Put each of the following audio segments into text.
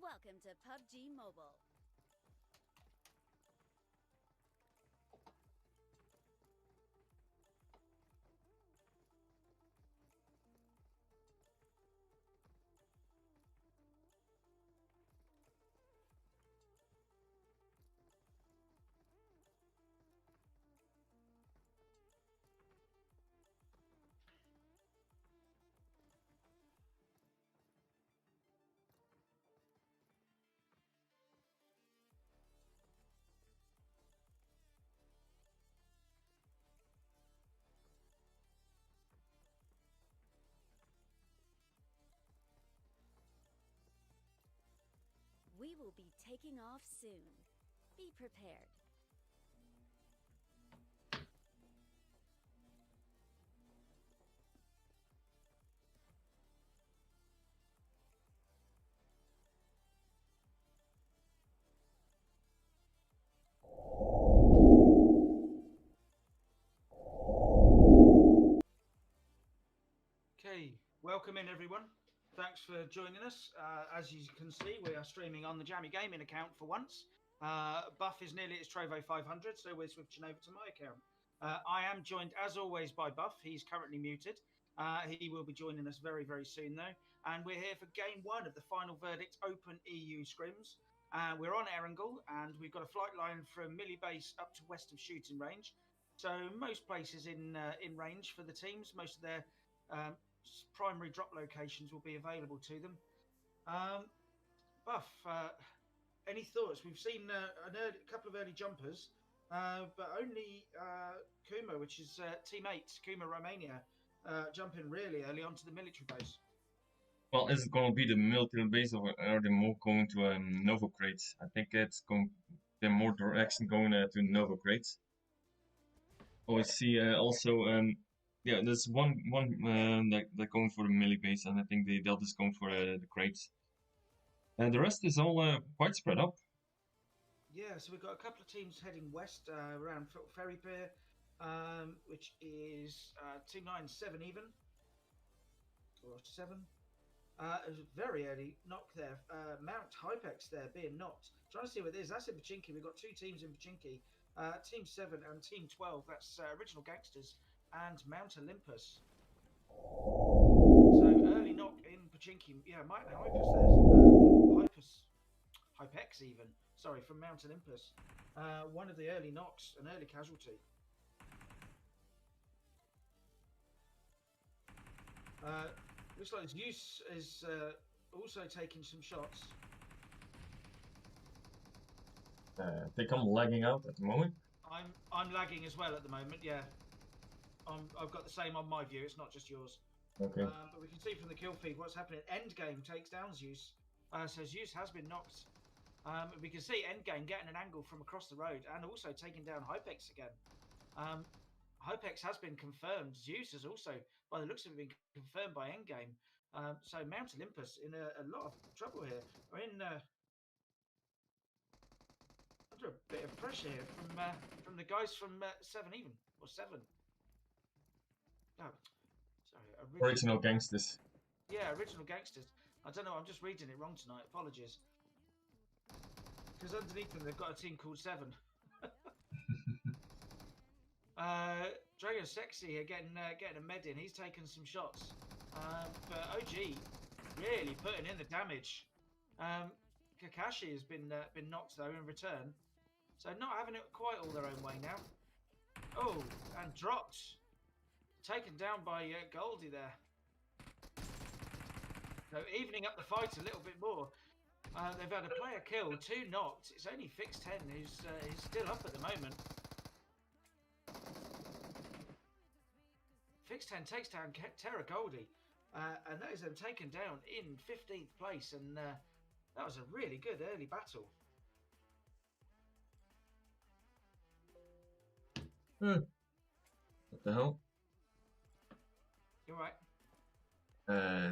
Welcome to PUBG Mobile. We will be taking off soon. Be prepared. Okay, welcome in everyone. Thanks for joining us. As you can see, we are streaming on the Jammy Gaming account for once. Buff is nearly at his Trovo 500, so we're switching over to my account. I am joined, as always, by Buff. He's currently muted. He will be joining us very, very soon, though. And we're here for Game 1 of the Final Verdict Open EU Scrims. We're on Erangel, and we've got a flight line from Millie Base up to west of shooting range. So most places in range for the teams, most of their primary drop locations will be available to them. Buff, any thoughts? We've seen a couple of early jumpers, but only Kuma, which is Team 8, Kuma Romania, jumping really early onto the military base. Well, is it going to be the military base, or are they more going to Novo crates? I think it's going. They're more direction going to Novo crates. Oh, I see. Also, yeah, there's one they're going for the melee base, and I think they'll just go for the crates. And the rest is all quite spread up. Yeah, so we've got a couple of teams heading west around Ferry Pier, which is Team 9 7 even, or 7. It was a very early knock there. Mount Hypex there being knocked. Trying to see what it is. That's in Pachinki. We've got 2 teams in Pachinki. Team 7 and Team 12. That's Original Gangsters and Mount Olympus. So early knock in Pachinki. Yeah, Mount Hypus there. Hypex even. Sorry, from Mount Olympus. One of the early knocks, an early casualty. Looks like Zeus is also taking some shots. I think I'm lagging out at the moment. I'm lagging as well at the moment. Yeah, I've got the same on my view. It's not just yours. Okay. But we can see from the kill feed what's happening. Endgame takes down Zeus. So Zeus has been knocked. We can see Endgame getting an angle from across the road and also taking down Hypex again. Hypex has been confirmed. Zeus has also, by the looks of it, been confirmed by Endgame. So Mount Olympus in a lot of trouble here. We're in under a bit of pressure here from the guys from 7 even, or 7. No, sorry, Original Gangsters. Yeah, Original Gangsters. I don't know, I'm just reading it wrong tonight. Apologies. Because underneath them, they've got a team called 7. Drago Sexy here getting a med in. He's taken some shots. But OG really putting in the damage. Kakashi has been knocked though in return. So not having it quite all their own way now. Oh, and dropped. Taken down by Goldie there. So evening up the fight a little bit more. They've had a player killed, 2 knocked. It's only Fix10 who's still up at the moment. Fix10 takes down Terra Goldie, and that is them taken down in 15th place, and that was a really good early battle. What the hell? You alright?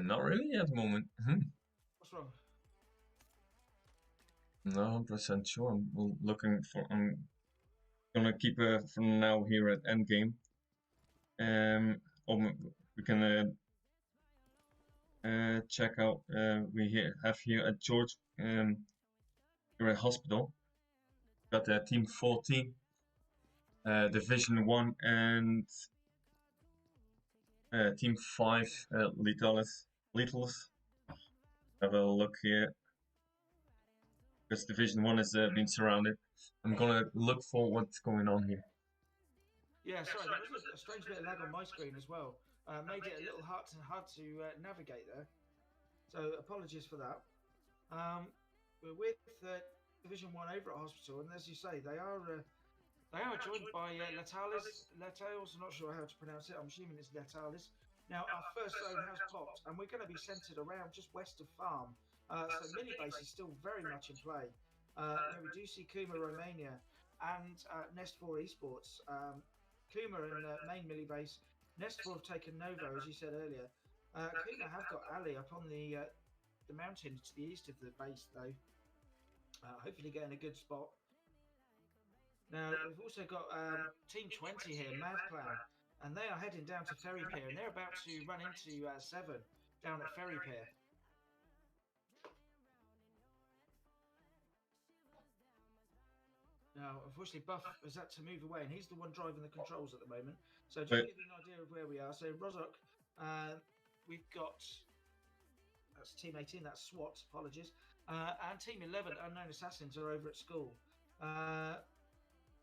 Not really at the moment. What's wrong? No, 100% sure. I'm looking for. I'm gonna keep for now here at Endgame. We can check out. We have here at George. We're at hospital. Got Team 14, Division 1, and Team 5, Lethals. Have a look here. Because Division 1 has been surrounded. I'm gonna look for what's going on here. Yeah, sorry, there was a strange bit of lag on my screen as well. Made it a little hard to navigate there. So apologies for that. We're with Division 1 over at hospital, and as you say, they are joined by Letalis. I'm not sure how to pronounce it. I'm assuming it's Letalis. Now our first zone has popped, and we're going to be centered around just west of Farm. So mini base is still very much in play. We do see Kuma Romania and Nest 4 Esports. Kuma in main mini base. Nest 4 have taken Novo, as you said earlier. Kuma have got Ali up on the mountain to the east of the base, though. Hopefully getting a good spot. Now we've also got Team 20 here, Mad Clan, and they are heading down to Ferry Pier, and they're about to run into 7 down at Ferry Pier. Now, unfortunately, Buff has had to move away, and he's the one driving the controls at the moment. So just to give you an idea of where we are. So Rozok, we've got, that's Team 18, that's SWAT, apologies. And Team 11, Unknown Assassins, are over at school.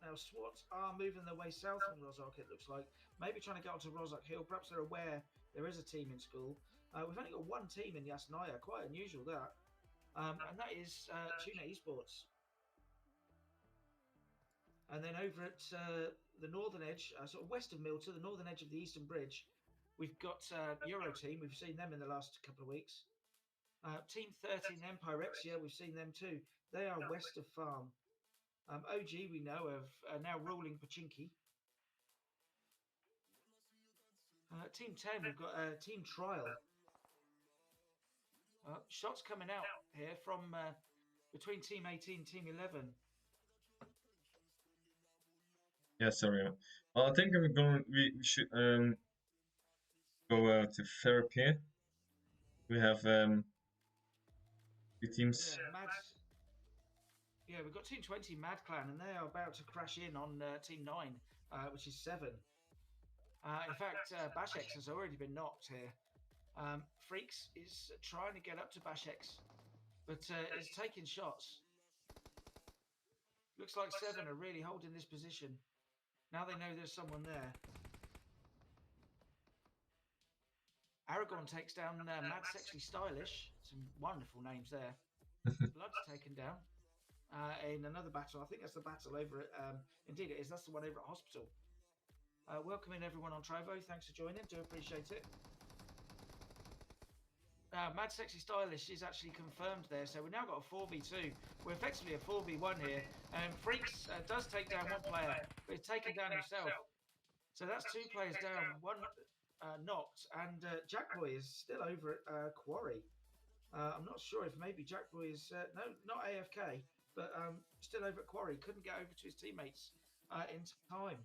Now, SWAT are moving their way south from Rozhok, it looks like. Maybe trying to get onto Rozhok Hill. Perhaps they're aware there is a team in school. We've only got one team in Yasnaya. Quite unusual, that. And that is Tuna Esports. And then over at the northern edge, sort of west of Milton, the northern edge of the Eastern Bridge, we've got Euro Team. We've seen them in the last couple of weeks. Team 13 Empirexia, we've seen them too. They are west of Farm. OG, we know of, now ruling Pachinki. Team 10, we've got Team Trial. Shots coming out here from between Team 18 and Team 11. Yeah, sorry. Well, I think we should go to therapy here. We have two teams. Yeah, we've got Team 20 Mad Clan, and they are about to crash in on Team 9, which is 7. In fact, Bashex has already been knocked here. Freaks is trying to get up to Bashex, but is taking shots. Looks like 7 are really holding this position. Now they know there's someone there. Aragon takes down Mad Sexy Stylish. Some wonderful names there. Blood's taken down in another battle. I think that's the battle over at... indeed it is. That's the one over at Hospital. Welcome in everyone on Trovo. Thanks for joining. Do appreciate it. Mad Sexy Stylish is actually confirmed there. So we've now got a 4v2. We're effectively a 4v1 here. Freaks does take down one player, but he's taken down himself. So that's 2 players down, 1 knocked. And Jackboy is still over at Quarry. I'm not sure if maybe Jackboy is... no, not AFK, but still over at Quarry. Couldn't get over to his teammates in time.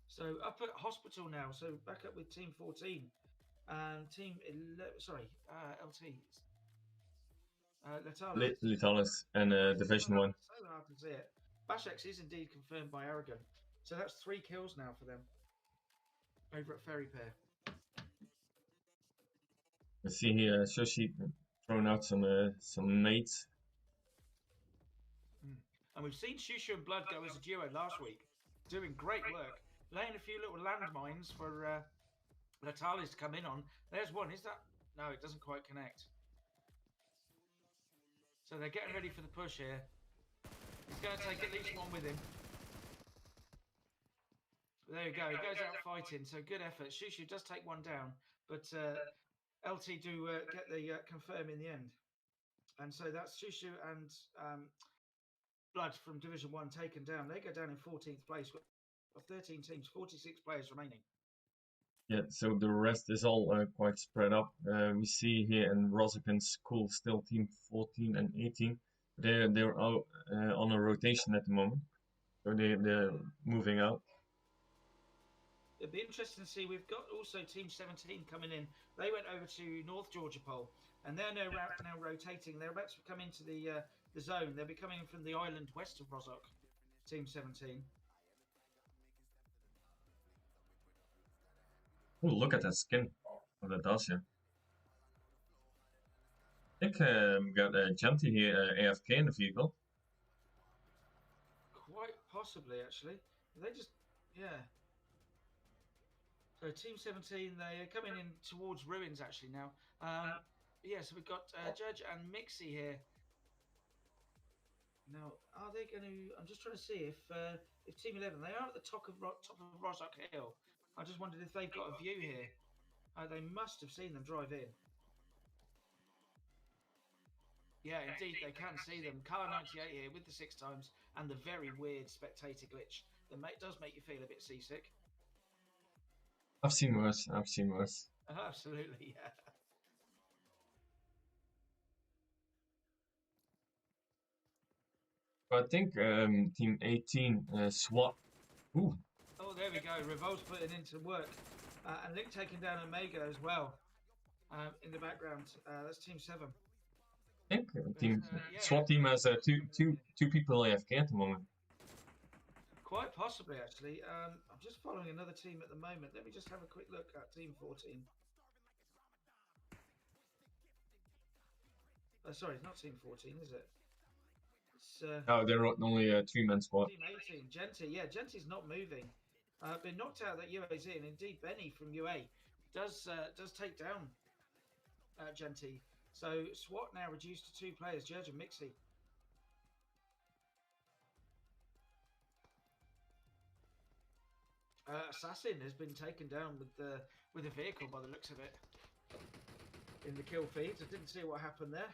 So up at Hospital now. So back up with Team 14. And Team 11... Sorry, LT. Letalis and Division 1. So hard to see it. Bashex is indeed confirmed by Aragon. So that's 3 kills now for them. Over at Ferry Pair. I see here Shoshi throwing out some mates. And we've seen Shushu and Blood go as a duo last week, doing great work, laying a few little landmines for Letalis to come in on. There's one. Is that? No, it doesn't quite connect. So they're getting ready for the push here. He's going to take at least one with him. There you go. He goes out fighting. So good effort. Shushu does take one down, but LT do get the confirm in the end. And so that's Shushu and Blood from Division 1 taken down. They go down in 14th place. Of 13 teams, 46 players remaining. Yeah, so the rest is all quite spread up. We see here in Rosaken's school still Team 14 and 18. They're out on a rotation at the moment, so they're moving out. It'd be interesting to see. We've got also Team 17 coming in. They went over to North Georgia Pole, and they're now rotating. They're about to come into the zone. They'll be coming in from the island west of Rozhok. Team 17. Oh, look at that skin. What that does, yeah. I think we got Janty here, AFK in the vehicle. Quite possibly, actually. They just, yeah. So Team 17, they are coming in towards ruins actually now. Yeah, so we've got Judge and Mixie here. Now, are they going to? I'm just trying to see if Team 11, they are at the top of Rozhok Hill. I just wondered if they've got a view here. They must have seen them drive in. Yeah, indeed, they can see them. Car 98 here with the 6 times and the very weird spectator glitch that does make you feel a bit seasick. I've seen worse. I've seen worse. Absolutely, yeah. But I think Team 18 SWAT. Ooh. Oh, there we go. Revolt's putting in some work. And Link taking down Omega as well in the background. That's Team 7. I think team SWAT team has two people AFK at the moment. Quite possibly, actually. I'm just following another team at the moment. Let me just have a quick look at Team 14. Sorry, it's not Team 14, is it? It's Oh, they're only a 3-man squad. Team 18, Genty. Yeah, Genty's not moving. Been knocked out that UAZ, and indeed Benny from UA does take down Genty. So SWAT now reduced to 2 players, Judge and Mixie. Assassin has been taken down with a vehicle by the looks of it in the kill feeds. I didn't see what happened there.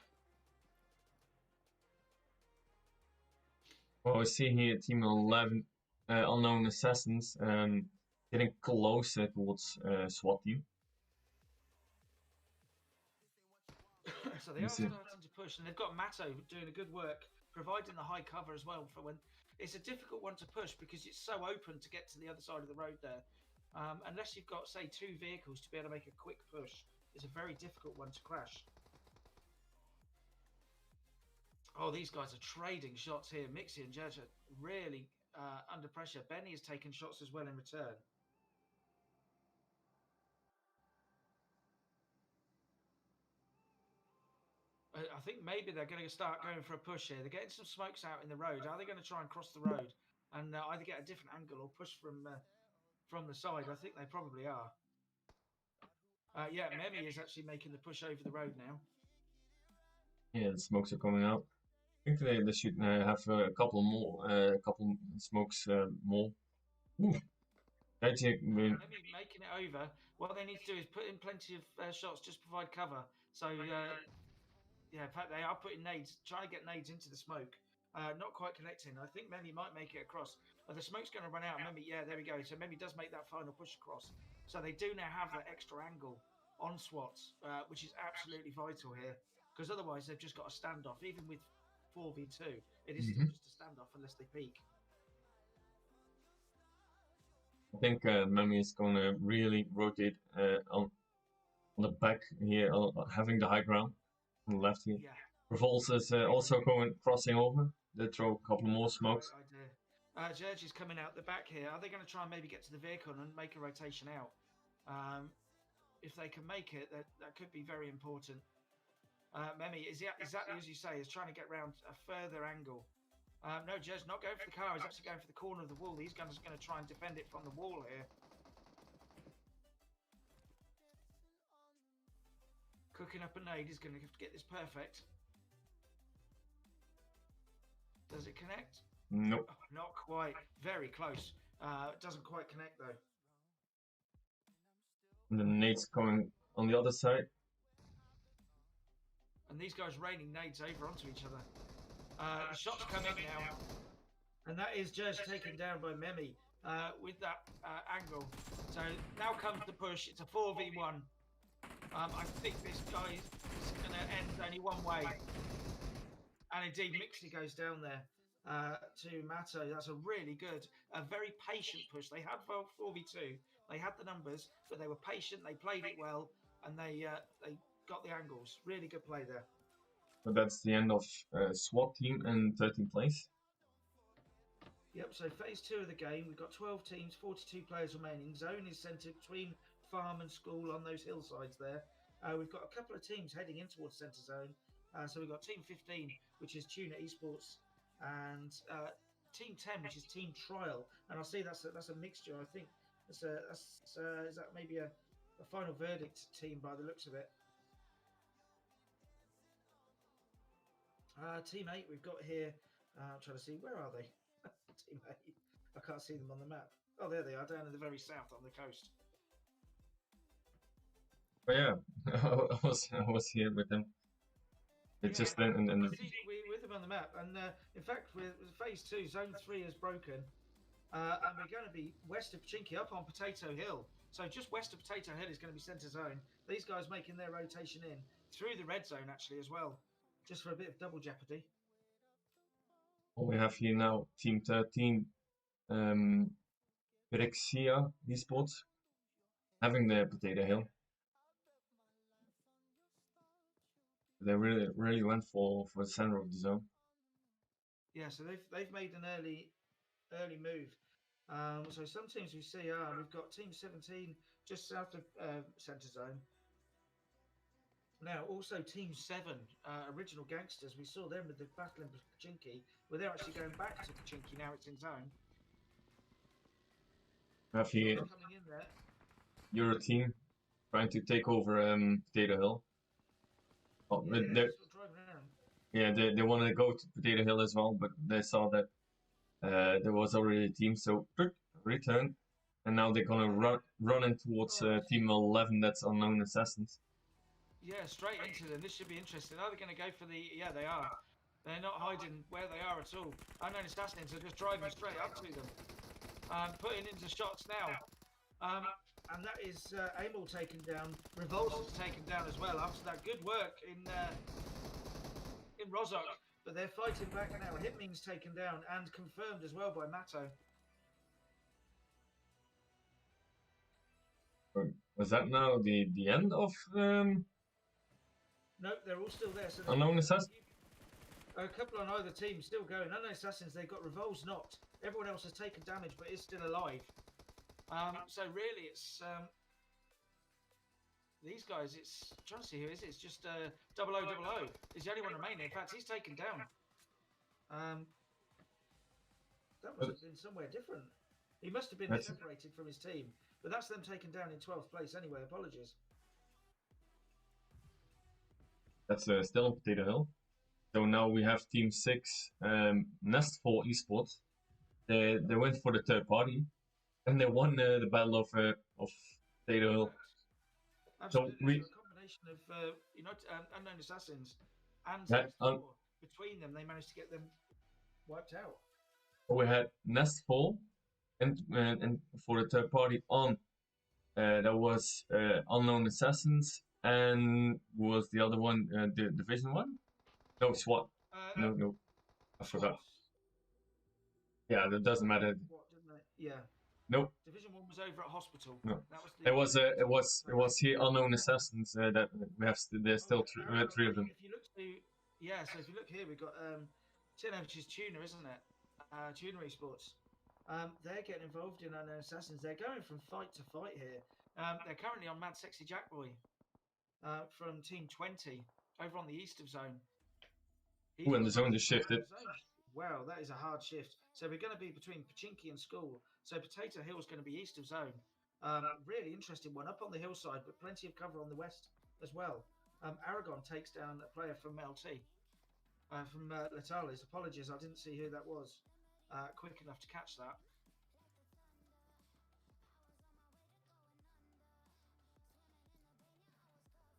Well, I see here team 11 unknown assassins getting closer towards SWAT team. So they are starting to push, and they've got Matto doing a good work, providing the high cover as well for when it's a difficult one to push because it's so open to get to the other side of the road there. Unless you've got, say, 2 vehicles to be able to make a quick push, it's a very difficult one to crash. Oh, these guys are trading shots here. Mixie and Judge are really under pressure. Benny has taken shots as well in return. I think maybe they're going to start going for a push here. They're getting some smokes out in the road. Are they going to try and cross the road and either get a different angle or push from the side? I think they probably are. Yeah, Memi is actually making the push over the road now. Yeah, the smokes are coming out. I think they should have a couple more, couple smokes more. Ooh. Memi making it over. What they need to do is put in plenty of shots, just provide cover. So yeah, in fact, they are putting nades, trying to get nades into the smoke. Not quite connecting. I think Memi might make it across. The smoke's going to run out. Memi, yeah, there we go. So Memi does make that final push across. So they do now have that extra angle on SWATs, which is absolutely vital here. Because otherwise, they've just got a standoff. Even with 4v2, it is still just a standoff unless they peek. I think Memi is going to really rotate on the back here, having the high ground. On the left here. Yeah. Revolts is also crossing over. They throw a couple more smokes. Judge is coming out the back here. Are they going to try and maybe get to the vehicle and make a rotation out? If they can make it, that could be very important. Memi, exactly as you say, is trying to get round a further angle. No, Judge not going for the car. He's actually going for the corner of the wall. He's going to try and defend it from the wall here. Cooking up a nade. He's going to have to get this perfect. Does it connect? Nope. Oh, not quite. Very close. It doesn't quite connect though. And the nade's coming on the other side. And these guys raining nades over onto each other. The shots come in now. And that is just taken down by Memi with that angle. So now comes the push. It's a 4v1. I think this guy is going to end only one way. And indeed, Mixie goes down there to Matto. That's a really good, a very patient push. They had 4v2. They had the numbers, but they were patient. They played it well, and they got the angles. Really good play there. So that's the end of SWAT team in 13th place. Yep, so phase 2 of the game. We've got 12 teams, 42 players remaining. Zone is centred between farm and school on those hillsides there. We've got a couple of teams heading in towards centre zone. So we've got Team 15, which is Tuna Esports, and Team 10, which is Team Trial. And I see that's a mixture. I think is that maybe a final verdict team by the looks of it. Team 8, we've got here. I'm trying to see, where are they? Team 8. I can't see them on the map. Oh, there they are, down in the very south on the coast. But yeah, I was here with them. It's just then and we're with them on the map, and in fact, with phase 2, zone 3 is broken, and we're going to be west of Chinky, up on Potato Hill. So just west of Potato Hill is going to be centre zone. These guys making their rotation in through the red zone actually as well, just for a bit of double jeopardy. What we have here now, Team 13, Rexia Esports, having the Potato Hill. They really went for the center of the zone. Yeah, so they've made an early move. So some teams we see we've got Team 17 just south of centre zone. Now, also Team 7, Original Gangsters, we saw them with the battle in Pachinki, where they're actually going back to Pachinki now it's in zone. Have you Coming in there. your team trying to take over Potato Hill? Oh, Yeah, they're, sort of driving around. yeah, they want to go to Potato Hill as well, but they saw that there was already a team, so return, and now they're gonna run in towards Team 11. That's Unknown Assassins. Yeah, straight into them. This should be interesting. Are they going to go for the... Yeah, they are. They're not hiding where they are at all. Unknown Assassins are just driving straight up to them. Putting into shots now. And that is Amel taken down. Revolver's taken down as well after that good work in Rozok. But they're fighting back now. Hitming's taken down and confirmed as well by Matto. Was that now the end of No, they're all still there. So Unknown Assassins? A couple on either team still going. Unknown Assassins, they've got Revolves knocked. Everyone else has taken damage but is still alive. So really it's these guys, it's I'm trying to see who is it. It's just 0000 is the only one remaining. In fact, he's taken down. That must have been somewhere different. He must have been separated from his team. But that's them taken down in 12th place anyway. Apologies. That's still on Potato Hill. So now we have Team 6, Nest 4 Esports. They went for the third party, and they won the battle of Potato Hill. Absolutely. So we a combination of Unknown Assassins and that, between them, they managed to get them wiped out. We had Nest 4, and for the third party on that was Unknown Assassins, and was the other one the Division 1? No, SWAT. No, I forgot. Yeah, that doesn't matter. Yeah. Nope. Division 1 was over at hospital. No. That was it was here Unknown Assassins that we have. There's still three of them. If you look so if you look here, we've got which is Tuner, isn't it? Tuner Esports. They're getting involved in Unknown Assassins. They're going from fight to fight here. They're currently on Mad Sexy Jackboy from Team 20 over on the east of zone. Ooh, and the zone just shifted. Wow, that is a hard shift. So we're going to be between Pachinki and School. So Potato Hill is going to be east of zone. Really interesting one up on the hillside, but plenty of cover on the west as well. Aragon takes down a player from LT, from Letalis. Apologies, I didn't see who that was quick enough to catch that.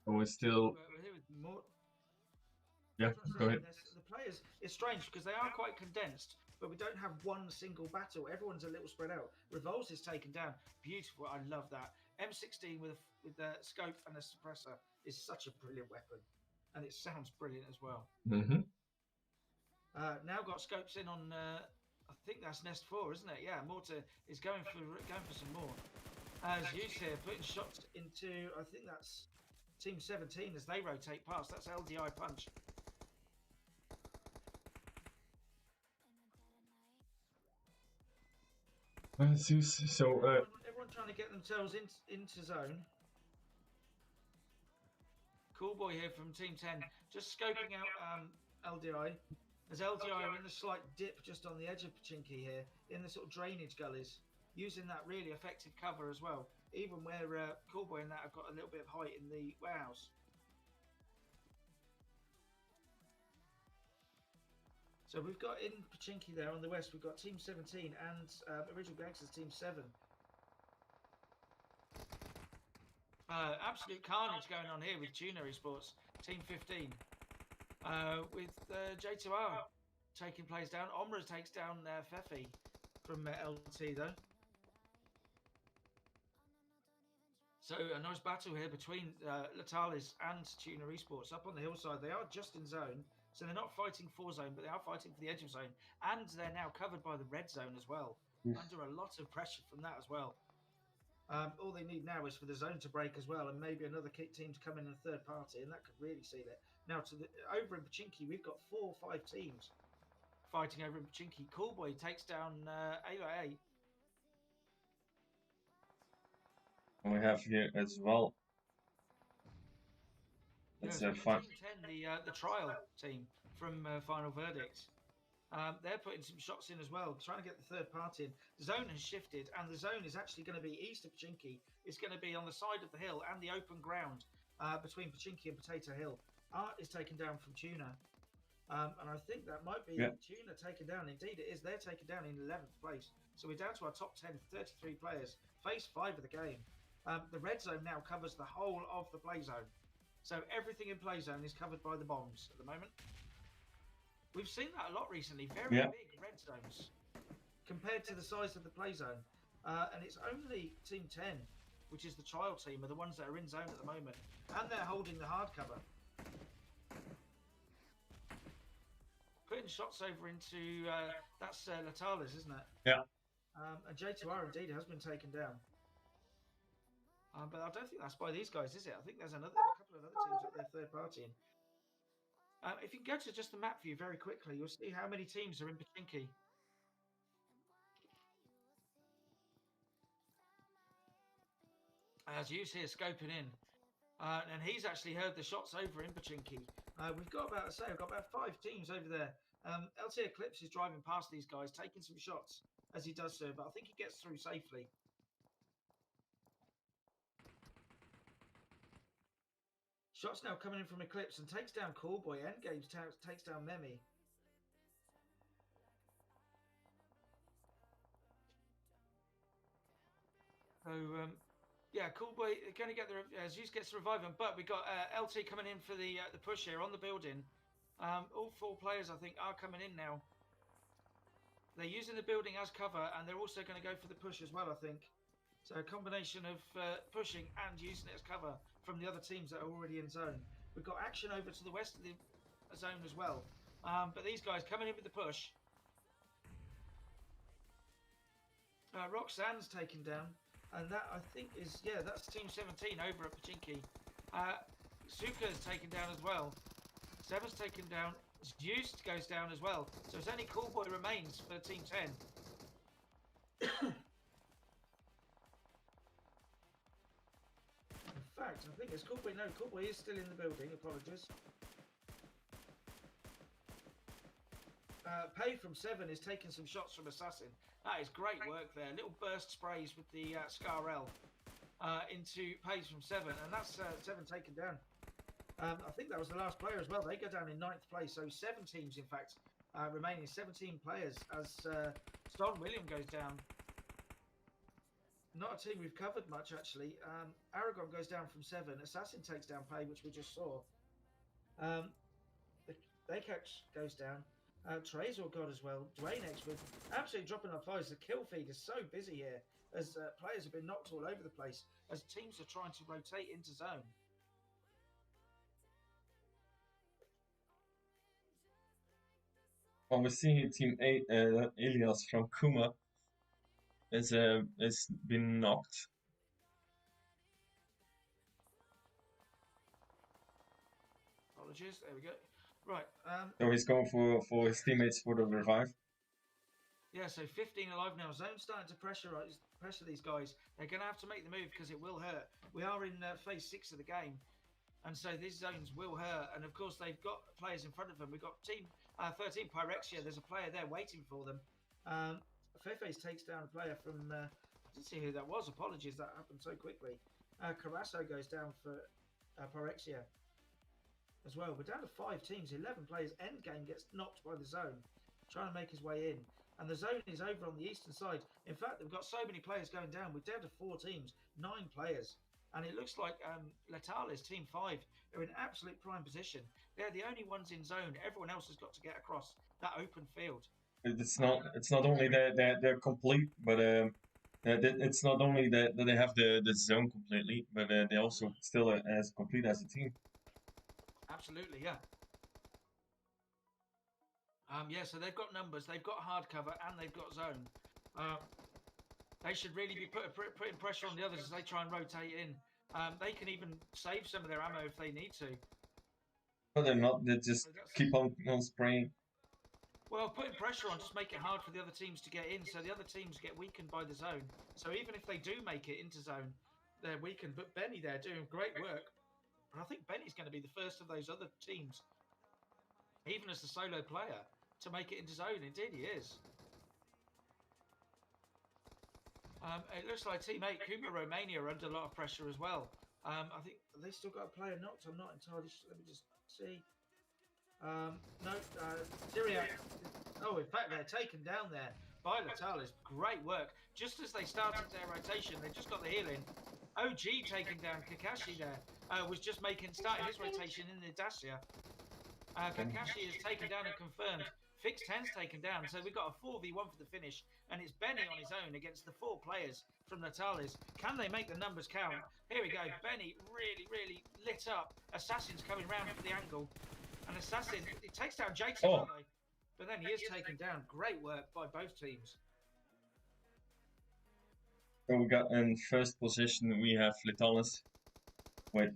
And we're still... We're here with more... Yeah, go ahead. The players, it's strange because they are quite condensed, but we don't have one single battle. Everyone's a little spread out. Revolves is taken down. Beautiful. I love that. M16 with the scope and a suppressor is such a brilliant weapon, and it sounds brilliant as well. Mm-hmm. Now got scopes in on. I think that's Nest 4, isn't it? Yeah, Mortar is going for some more. As Hughes here putting shots into. I think that's Team 17 as they rotate past. That's LDI punch. So everyone trying to get themselves into zone. Cool boy here from Team 10, just scoping out LDI. As LDI are in the slight dip just on the edge of Pachinki here, in the sort of drainage gullies, using that really effective cover as well. Even where Cool boy and that have got a little bit of height in the warehouse. So we've got in Pachinki there on the west, we've got Team 17 and Original Gangsters Team 7. Absolute carnage going on here with Tuner Esports, Team 15. With J2R taking players down. Omra takes down Fefi from LT though. So a nice battle here between Letalis and Tuner Esports up on the hillside. They are just in zone. So they're not fighting for zone, but they are fighting for the edge of zone. And they're now covered by the red zone as well. Under a lot of pressure from that as well. All they need now is for the zone to break as well, and maybe another kick team to come in a third party, and that could really seal it. Now, over in Pachinki, we've got 4 or 5 teams fighting over in Pachinki. Coolboy takes down A. And we have here as well It's so fun. Team 10, the trial team from Final Verdict. They're putting some shots in as well, trying to get the third party in. The zone has shifted, and the zone is actually going to be east of Pachinki. It's going to be on the side of the hill and the open ground between Pachinki and Potato Hill. Art is taken down from Tuna. And I think that might be Tuna taken down. Indeed, it is. They're taken down in 11th place. So we're down to our top 10, 33 players. Phase 5 of the game. The red zone now covers the whole of the play zone. So everything in play zone is covered by the bombs at the moment. We've seen that a lot recently. Very big red zones compared to the size of the play zone. And it's only Team 10, which is the trial team, are the ones that are in zone at the moment. And they're holding the hard cover. Putting shots over into, that's Latales, isn't it? Yeah. And J2R indeed has been taken down. But I don't think that's by these guys, is it? I think there's a couple of other teams up there third partying. If you can go to just the map view very quickly, you'll see how many teams are in Pachinki. As you see, scoping in. And he's actually heard the shots over in Pachinki. We've got about 5 teams over there. LT Eclipse is driving past these guys, taking some shots as he does so, but I think he gets through safely. Shots now coming in from Eclipse and takes down Callboy. Endgame takes down Memi. So, yeah, Callboy going to get the Zeus gets the revive him, but we got LT coming in for the push here on the building. All 4 players, I think, are coming in now. They're using the building as cover, and they're also going to go for the push as well, I think. So a combination of pushing and using it as cover from the other teams that are already in zone. We've got action over to the west of the zone as well. But these guys coming in with the push. Roxanne's taken down. And that, I think, is, that's Team 17 over at Pachinki. Suka's taken down as well. Seven's taken down. Zeus goes down as well. So it's only Callboy remains for Team 10. In fact, I think it's Callboy. No, Callboy is still in the building. Apologies. Pay from 7 is taking some shots from Assassin. That is great work there. Little burst sprays with the SCARL into Pays from 7. And that's 7 taken down. I think that was the last player as well. They go down in 9th place. So 7 teams, in fact, remaining. 17 players as Ston William goes down. Not a team we've covered much, actually. Aragon goes down from 7. Assassin takes down Pay, which we just saw. Baycoach goes down. Trezor got as well. Dwayne X with absolutely dropping our fives. The kill feed is so busy here as players have been knocked all over the place as teams are trying to rotate into zone. Well, we're seeing Team 8, Elias from Kuma is been knocked. Apologies, there we go. Right. So he's going for his teammates for the revive. Yeah, so 15 alive now. Zone's starting to pressure these guys. They're going to have to make the move because it will hurt. We are in phase 6 of the game. And so these zones will hurt. And of course, they've got players in front of them. We've got Team 13 Pyrexia. There's a player there waiting for them. Fefe's takes down a player from... I didn't see who that was. Apologies, that happened so quickly. Carasso goes down for Pyrexia as well. We're down to 5 teams, 11 players. Endgame gets knocked by the zone, trying to make his way in. And the zone is over on the eastern side. In fact, we've got so many players going down. We're down to 4 teams, 9 players. And it looks like Letales, Team 5, are in absolute prime position. They're the only ones in zone. Everyone else has got to get across that open field. It's not only that they're complete, but it's not only that they have the zone completely, but they also still as complete as a team. Absolutely, yeah. Yeah, so they've got numbers, they've got hardcover, and they've got zone. They should really be putting pressure on the others as they try and rotate in. They can even save some of their ammo if they need to. But they're not. They just keep on spraying. Well, putting pressure on just make it hard for the other teams to get in, so the other teams get weakened by the zone. So even if they do make it into zone, they're weakened. But Benny there doing great work. And I think Benny's going to be the first of those other teams, even as the solo player, to make it into zone. Indeed, he is. It looks like Team 8, Kuma Romania, are under a lot of pressure as well. I think they still got a player knocked. I'm not entirely sure. Let me just see. No, Syria. Oh, in fact, they're taken down there by Latalis. Great work. Just as they started their rotation, they just got the heal in. OG taking down Kakashi there. Was just starting his rotation in the Dacia. Kakashi is taken down and confirmed. Fix 10's taken down, so we've got a 4v1 for the finish, and it's Benny on his own against the 4 players from Natalis. Can they make the numbers count? Here we go. Benny really lit up. Assassin's coming round for the angle. And Assassin, it takes down Jason, but then he is taken down. Great work by both teams. So we got in first position, we have Letalis. Wait,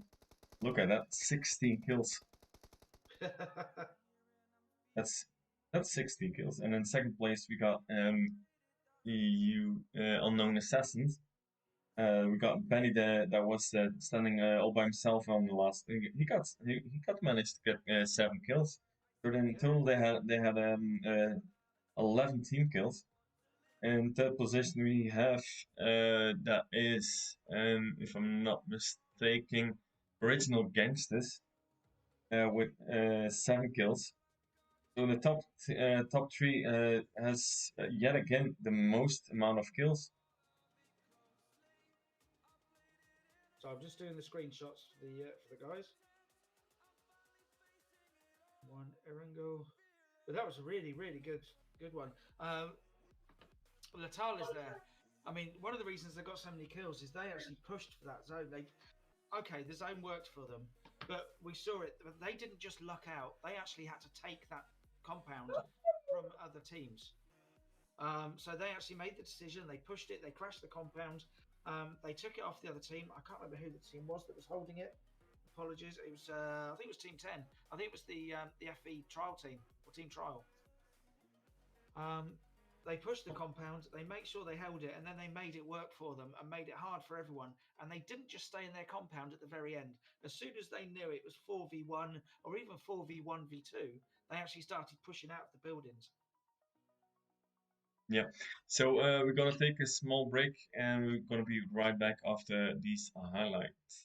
look at that, 16 kills. That's 16 kills. And in second place, we got EU Unknown Assassins. We got Benny there that was standing all by himself on the last. He got managed to get 7 kills. So in total they had 11 team kills. In third position we have that is if I'm not mistaken, Original Gangsters with 7 kills. So the top 3 has yet again the most amount of kills. So I'm just doing the screenshots for the guys. One Erengo, but that was a really good one. Latal is there. I mean, one of the reasons they got so many kills is they actually pushed for that zone. The zone worked for them, but we saw it. They didn't just luck out. They actually had to take that compound from other teams. So they actually made the decision. They pushed it. They crashed the compound. They took it off the other team. I can't remember who the team was that was holding it. Apologies. It was I think it was Team 10. I think it was the FE trial team or Team Trial. They pushed the compound. They made sure they held it, and then they made it work for them and made it hard for everyone. And they didn't just stay in their compound at the very end. As soon as they knew it was 4v1 or even 4v1v2, they actually started pushing out of the buildings. Yeah, so we're gonna take a small break and we're gonna be right back after these highlights.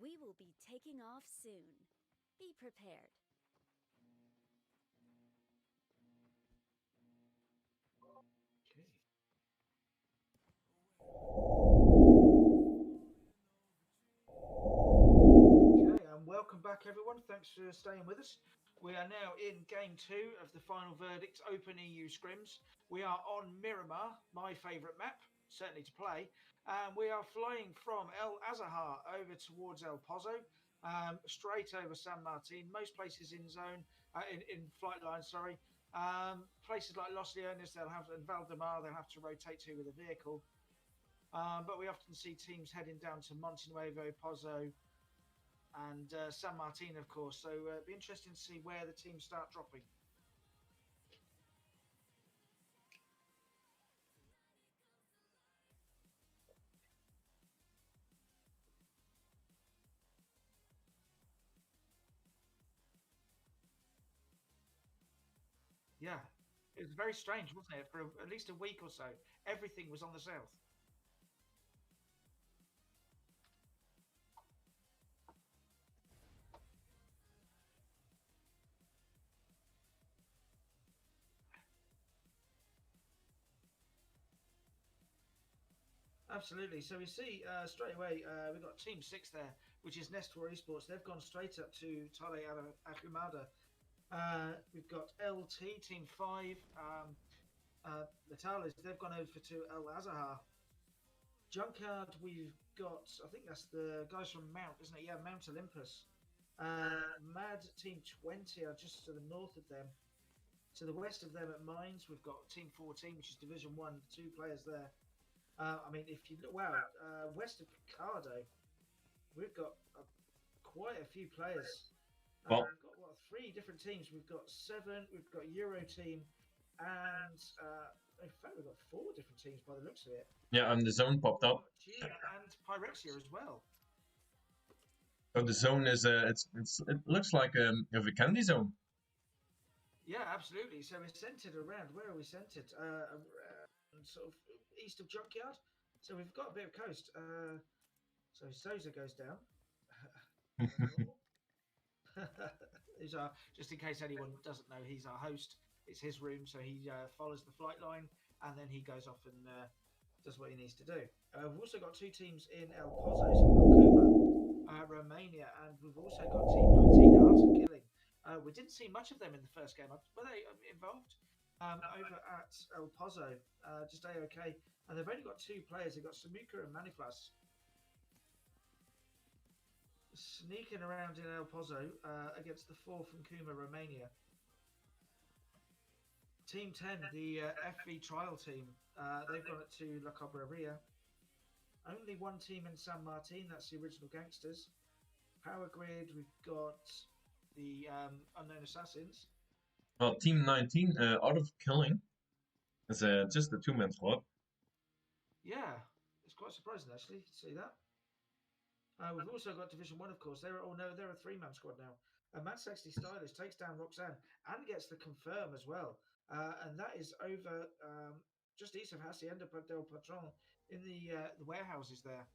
We will be taking off soon. Be prepared. Okay. Okay, and welcome back, everyone. Thanks for staying with us. We are now in game 2 of the final verdict Open EU Scrims. We are on Miramar, my favourite map, certainly to play. We are flying from El Azahar over towards El Pozo, straight over San Martin, most places in zone, in flight line, sorry. Places like Los Leones, they'll have, and Valdemar, they'll have to rotate to with a vehicle. But we often see teams heading down to Monte Nuevo, Pozo, and San Martin, of course. So it'll be interesting to see where the teams start dropping. Yeah, it was very strange, wasn't it? For at least a week or so, everything was on the south. Absolutely. So we see straight away we've got Team 6 there, which is Nestor Esports. They've gone straight up to Tale Ahumada. We've got LT, Team 5, Natalis. They've gone over to El Azahar. Junkyard, we've got, I think that's the guys from Mount, isn't it? Yeah, Mount Olympus. Mad Team 20 are just to the north of them. To the west of them at Mines, we've got Team 14, which is Division 1, 2 players there. I mean, if you look, wow, west of Picardo, we've got quite a few players. Well, we've got, what, 3 different teams. We've got 7, we've got Euro team, and in fact, we've got 4 different teams by the looks of it. yeah, and the zone popped up. Gia and Pyrexia as well. So the zone is it looks like a candy zone. Yeah, absolutely. So we're centered around, where are we centered? Sort of east of Junkyard. So we've got a bit of coast. So Souza goes down. He's our, just in case anyone doesn't know, he's our host. It's his room, so he follows the flight line, and then he goes off and does what he needs to do. We've also got 2 teams in El Pozo. So we've got Kuma, Romania, and we've also got Team 19, Art of Killing. We didn't see much of them in the first game. Were they involved? Over at El Pozo, just A-OK. And they've only got 2 players. They've got Samuka and Maniflas. Sneaking around in El Pozo against the 4 from Kuma, Romania. Team 10, the FV trial team, they've gone up to La Cobreria. Only 1 team in San Martin, that's the original Gangsters. Power Grid, we've got the Unknown Assassins. Well, Team 19, Art of Killing, is just a 2-man squad. Yeah, it's quite surprising actually to see that. We've also got Division 1, of course. They're a 3-man squad now. Mad Sexy Stylish takes down Roxanne and gets the confirm as well. And that is over just east of Hacienda del Patron in the warehouses there.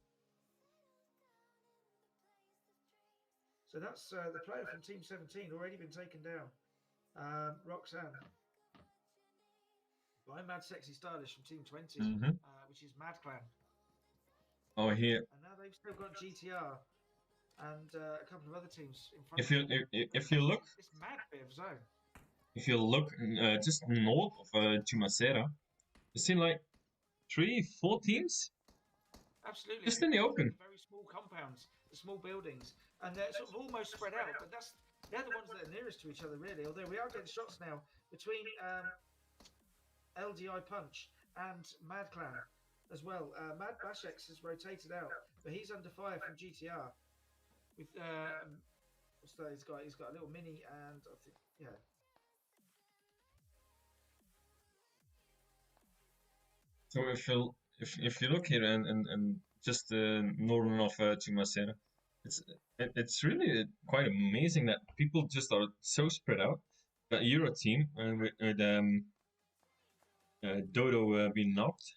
So that's the player from Team 17 already been taken down. Roxanne by Mad Sexy Stylish from Team 20, which is Mad Clan. Oh, here. And now they've still got GTR and a couple of other teams in front. If you look, it's mad bit of zone. If you look just north of Chumacera, you see like 3-4 teams. Absolutely. Just in the open. Very small compounds, the small buildings, and they're sort of almost spread out. But they're the ones that are nearest to each other, really. Although we are getting shots now between LDI Punch and Mad Clan as well. Mad Bashex has rotated out, but he's under fire from GTR. With what's that? He's got a little mini, and I think yeah. So if you look here and just northern of Chumacera, it's really quite amazing that people just are so spread out. Got Euro team with Dodo being knocked.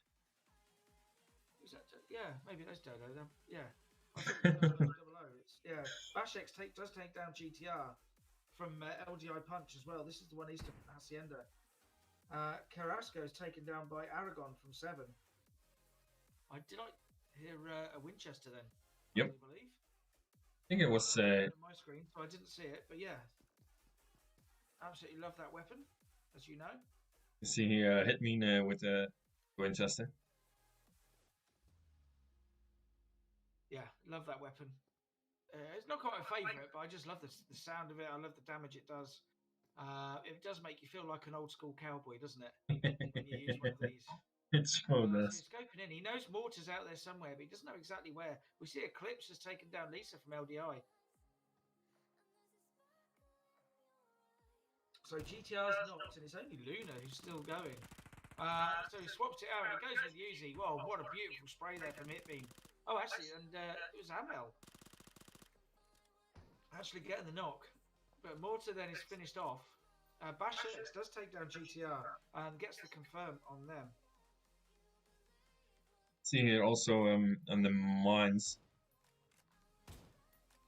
Is that, yeah, maybe that's Dodo then. Yeah. I thought it was double O. Yeah, Buff6 does take down GTR from LDI Punch as well. This is the one east of Hacienda. Carrasco is taken down by Aragon from 7. Did I hear a Winchester then? Yep. I believe. I think it was. On my screen, so I didn't see it, but yeah, absolutely love that weapon, as you know. You see, he hit me with a Winchester. Yeah, love that weapon. It's not quite my favourite, but I just love the sound of it. I love the damage it does. It does make you feel like an old school cowboy, doesn't it? When you use one of these. It sure So does. he's scoping in. He knows Mortar's out there somewhere, but he doesn't know exactly where. We see Eclipse has taken down Lisa from LDI. So GTR's knocked, and it's only Luna who's still going. So he swaps it out, and it goes with Yuzi. Whoa, what a beautiful spray there from Hitbeam. Oh, actually, and it was Amel actually getting the knock. But Mortar then is finished off. Buff6 does take down GTR and gets the confirm on them. See here also on the mines,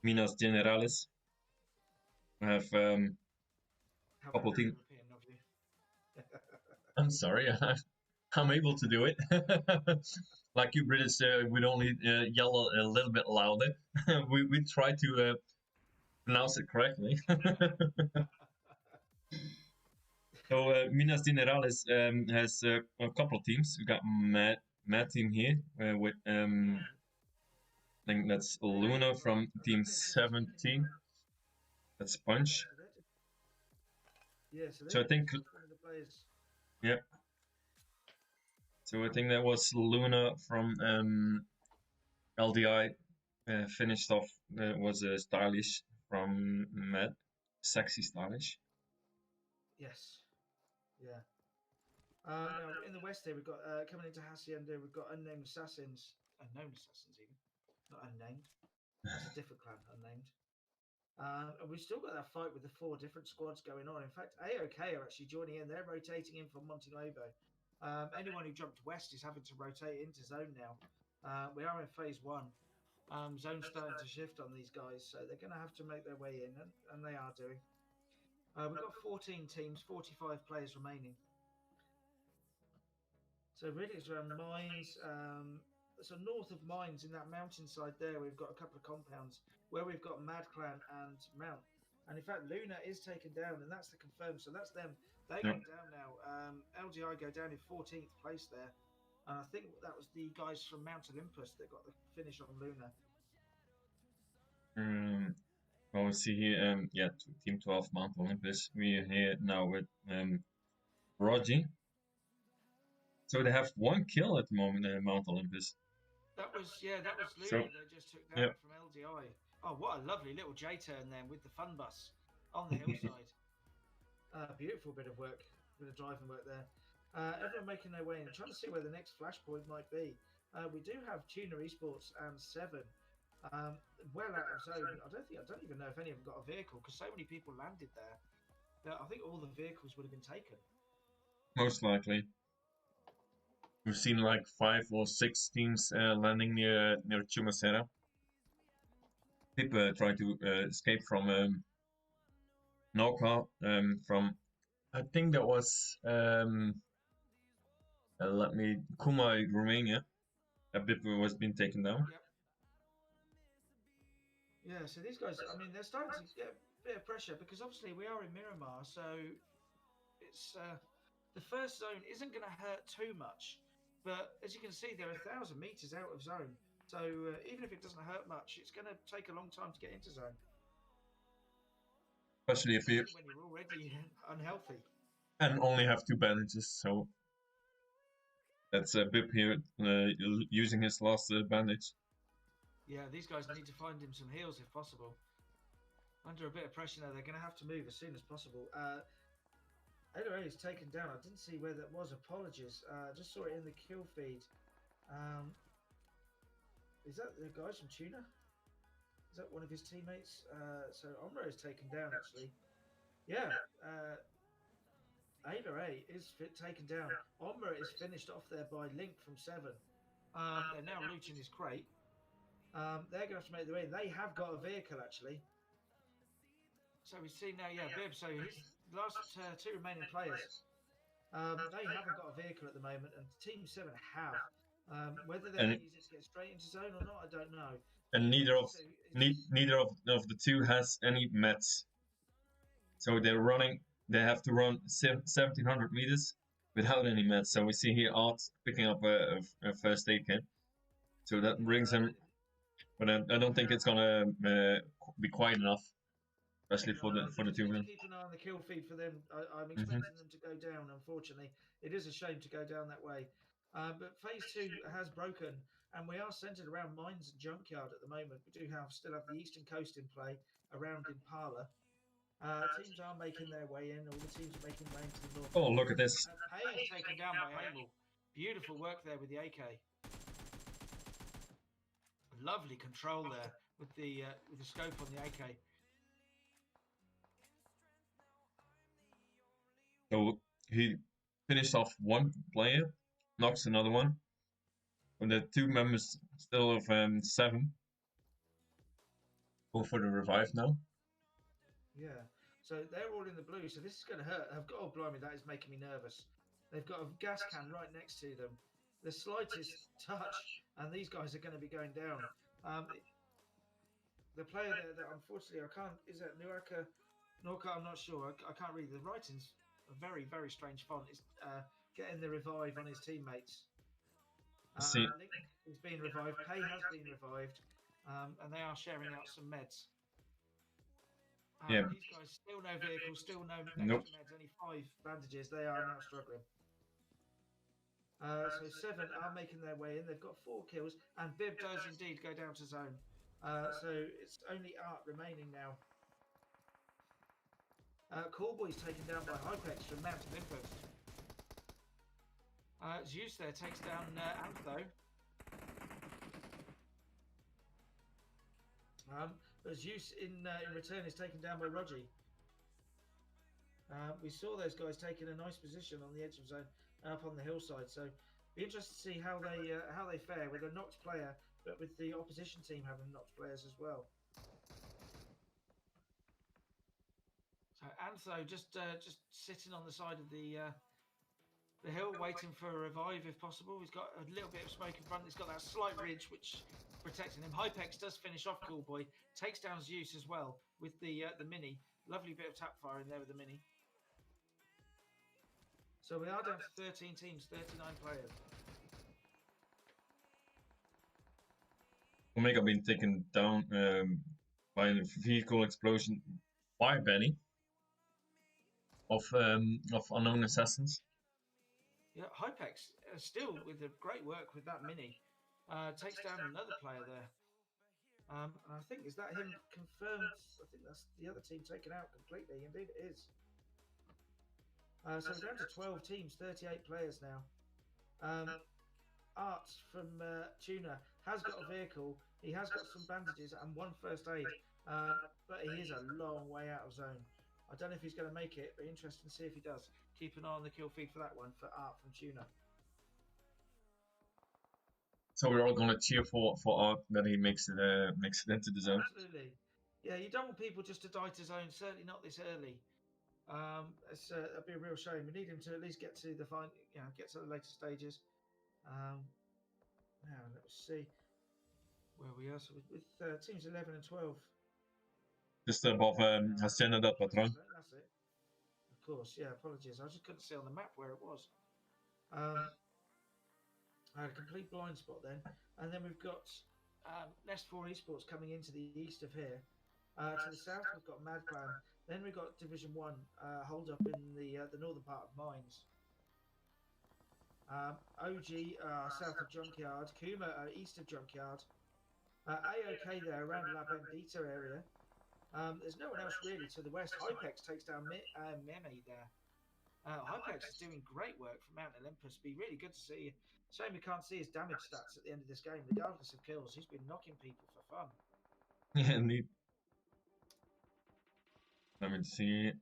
Minas Generalis. We have couple teams. I'm sorry, I'm able to do it. Like you British would only yell a little bit louder. we try to pronounce it correctly. So Minas Generalis has a couple of teams. We got Mad team here with I think that's Luna from team 17. That's Punch. Yeah, so I think. Yeah. So I think that was Luna from LDI. Finished off was Stylish from Mad. Sexy Stylish. Yes. Yeah. Now in the west here we've got coming into Hacienda we've got unknown assassins even, not unnamed. That's a different clan, unnamed. And we've still got that fight with the 4 different squads going on. In fact, AOK are actually joining in. They're rotating in from Monte Nuevo. Anyone who jumped west is having to rotate into zone now. We are in phase 1. Zone's starting to shift on these guys, so they're going to have to make their way in, and they are doing. We've got 14 teams, 45 players remaining. So really it's around mines. So north of mines in that mountainside there, we've got a couple of compounds where we've got Mad Clan and Mount. And in fact, Luna is taken down, and that's the confirmed. So that's them. They go down now. LGI go down in 14th place there. And I think that was the guys from Mount Olympus that got the finish on Luna. Well, we see here, yeah, Team 12 Mount Olympus. We are here now with Rogi. So they have 1 kill at the moment in Mount Olympus. That was Luna that just took down from LDI. Oh, what a lovely little J-turn then with the fun bus on the hillside. Beautiful bit of work, bit of driving work there. Everyone making their way in, trying to see where the next flashpoint might be. We do have Tuner Esports and 7 well out of zone. I don't even know if any of them got a vehicle because so many people landed there that I think all the vehicles would have been taken. Most likely. We've seen like 5 or 6 teams landing near Chumacera. People try to escape from Nauka, from I think that was Kumai, Romania. A bit was being taken down. Yep. Yeah, so these guys, I mean, they're starting to get a bit of pressure because obviously we are in Miramar, so it's the first zone isn't going to hurt too much. But as you can see, they're 1,000 meters out of zone. So even if it doesn't hurt much, it's going to take a long time to get into zone. Especially if you when you're already unhealthy. And only have 2 bandages, so that's a Bip here using his last bandage. Yeah, these guys need to find him some heals if possible. Under a bit of pressure now, they're going to have to move as soon as possible. Ada is taken down. I didn't see where that was. Apologies. Just saw it in the kill feed. Is that the guys from Tuna? Is that one of his teammates? So Omra is taken down actually. Yeah. Ada is taken down. Omra is finished off there by Link from 7. They're now looting his crate. They're going to have to make their way. They have got a vehicle, actually. So we see now, yeah, Bib. So his last two remaining players, they haven't got a vehicle at the moment, and Team 7 have. Whether they're going to use it to get straight into zone or not, I don't know. And neither of the two has any meds. So they're running. They have to run 1,700 meters without any meds. So we see here Art picking up a first aid kit. So that brings him. But I don't think it's gonna be quite enough, especially for the two of them. Keep an eye on the kill feed for them. I'm expecting them to go down. Unfortunately, it is a shame to go down that way. But phase 2 has broken, and we are centered around mines and junkyard at the moment. We do still have the eastern coast in play around Impala. Teams are making their way in. All the teams are making their way into the north. Oh, look at this! Pay is taken down by Amel. Beautiful work there with the AK. Lovely control there with the scope on the AK. So he finished off one player, knocks another one. And the two members still of 7 go for the revive now. Yeah, so they're all in the blue, so this is going to hurt. Oh, blimey, that is making me nervous. They've got a gas can right next to them. The slightest touch, and these guys are going to be going down. The player there that unfortunately I can't, is that Nuaka? I'm not sure. I can't read. The writing's a very, very strange font. It's getting the revive on his teammates. Link is being revived. Pay has been revived. And they are sharing out some meds. Yeah. These guys still no vehicle, still no extra nope. meds, only 5 bandages. They are now struggling. So 7 are making their way in. They've got 4 kills, and Bib does indeed go down to zone. So it's only Art remaining now. Callboy's taken down by Hypex from Mount Olympus. Zeus there takes down Antho. But Zeus in return is taken down by Roger. We saw those guys taking a nice position on the edge of zone up on the hillside. So be interested to see how they fare with a knocked player, but with the opposition team having knocked players as well. So Antho just sitting on the side of the hill, waiting for a revive if possible. He's got a little bit of smoke in front. He's got that slight ridge which protecting him. Hypex does finish off Callboy, takes down Zeus as well with the mini. Lovely bit of tap fire in there with the mini. So we are down to 13 teams, 39 players. Omega being taken down by a vehicle explosion by Benny of unknown assassins. Yeah, Hypex still with the great work with that mini. Takes down another player there. And I think, is that him confirmed? I think that's the other team taken out completely. Indeed it is. So we're down to 12 teams, 38 players now. Art from Tuna has got a vehicle. He has got some bandages and 1 first aid. But he is a long way out of zone. I don't know if he's going to make it, but interesting to see if he does. Keep an eye on the kill feed for that one for Art from Tuna. So we're all going to cheer for Art that he makes it into the zone. Absolutely. Yeah, you don't want people just to die to zone, certainly not this early. That'd be a real shame. We need him to at least get to the get to the later stages. Now let's see where we are. So with teams 11 and 12. Just above Hacienda del Patron. That's it. Of course, yeah. Apologies, I just couldn't see on the map where it was. I had a complete blind spot then, and then we've got Nest 4 Esports coming into the east of here. To the south, we've got Mad Clan. Then we've got Division 1 hold up in the northern part of Mines. OG south of Junkyard. Kuma east of Junkyard. AOK there around La Bendita area. There's no one else really to the west. Hypex takes down Meme there. Hypex is doing great work from Mount Olympus. Be really good to see. Shame we can't see his damage stats at the end of this game. Regardless of kills, he's been knocking people for fun. Yeah, neat. Let me see.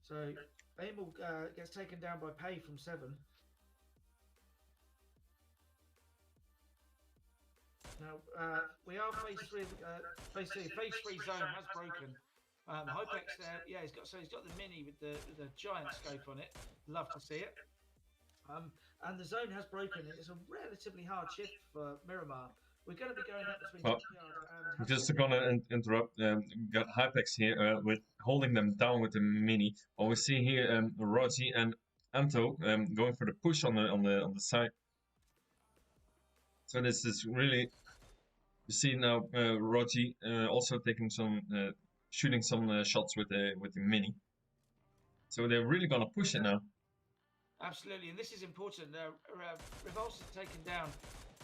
So, Emil gets taken down by Pay from 7. Now we are phase 3. Phase 2. Phase 3 zone has broken. Hypex there, yeah, he's got the mini with the giant scope on it. Love to see it. And the zone has broken. It's a relatively hard shift for Miramar. We're going to be going up between Junkyard and... Just gonna interrupt. Got Hypex here with holding them down with the mini. What we see here, Rogi and Anto going for the push on the side. So this is really, you see now Rogi also taking some shooting some shots with the mini. So they're really gonna push it now. Absolutely, and this is important. Revulse is taken down.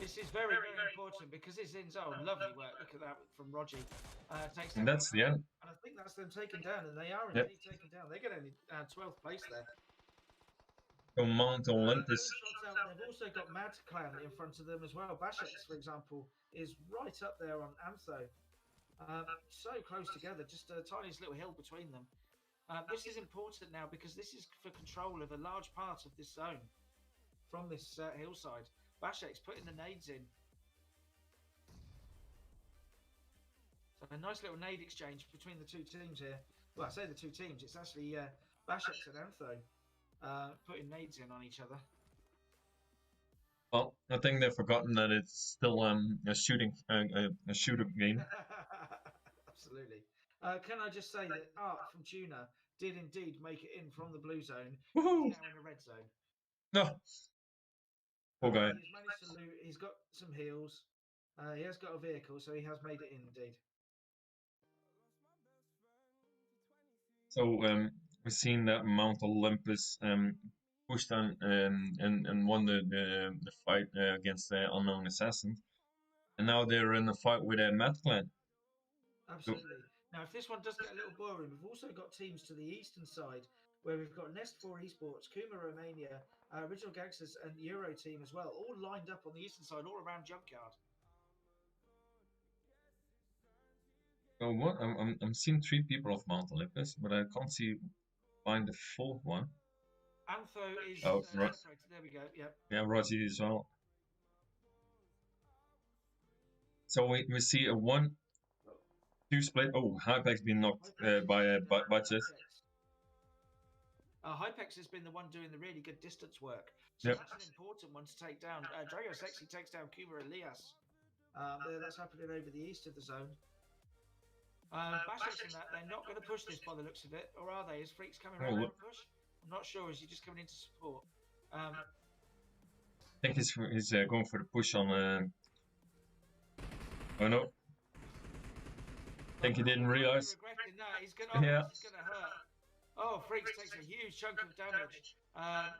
This is very, very important because it's in zone. Lovely work. Look at that from Rogi. Takes and that's the end. And I think that's them taken down, and they are indeed taken down. They get only 12th place there. So Mount Olympus. They've also got Mad Clan in front of them as well. Bashex, for example, is right up there on Antho. So close together, just a tiniest little hill between them. This is important now because this is for control of a large part of this zone from this hillside. Bashex putting the nades in. So a nice little nade exchange between the two teams here. Well, I say the two teams. It's actually Bashex and Antho putting nades in on each other. Well, I think they've forgotten that it's still a shooting game. Absolutely. Can I just say that Art from Tuna did indeed make it in from the blue zone. Woohoo! He's now in the red zone. No. Poor guy. He's managed to loot. He's got some heals. He has got a vehicle, so he has made it in indeed. So we've seen that Mount Olympus pushed on and won the fight against the unknown assassin, and now they're in a fight with a Mad Clan. Absolutely. Now, if this one does get a little boring, we've also got teams to the eastern side where we've got Nest 4 Esports, Kuma Romania, Original Gangsters, and Euro Team as well, all lined up on the eastern side, all around Junkyard. So what? I'm seeing 3 people of Mount Olympus, but I can't find the 4th one. Antho is right. separated. There we go. Yep. Yeah, Rogi as well. So we see a 1-2 split. Oh, Hypex being knocked by Chess. Hypex has been the one doing the really good distance work. So that's an important one to take down. Drago Sexy takes down Kuma Elias. That's happening over the east of the zone. Bashex in that, they're not going to push this by the looks of it, or are they? Is Freaks coming around to push? I'm not sure. Is he just coming in to support? I think he's going for the push on. Oh no! I think he didn't realize. He's going to hurt. Oh, Freaks takes a huge chunk of damage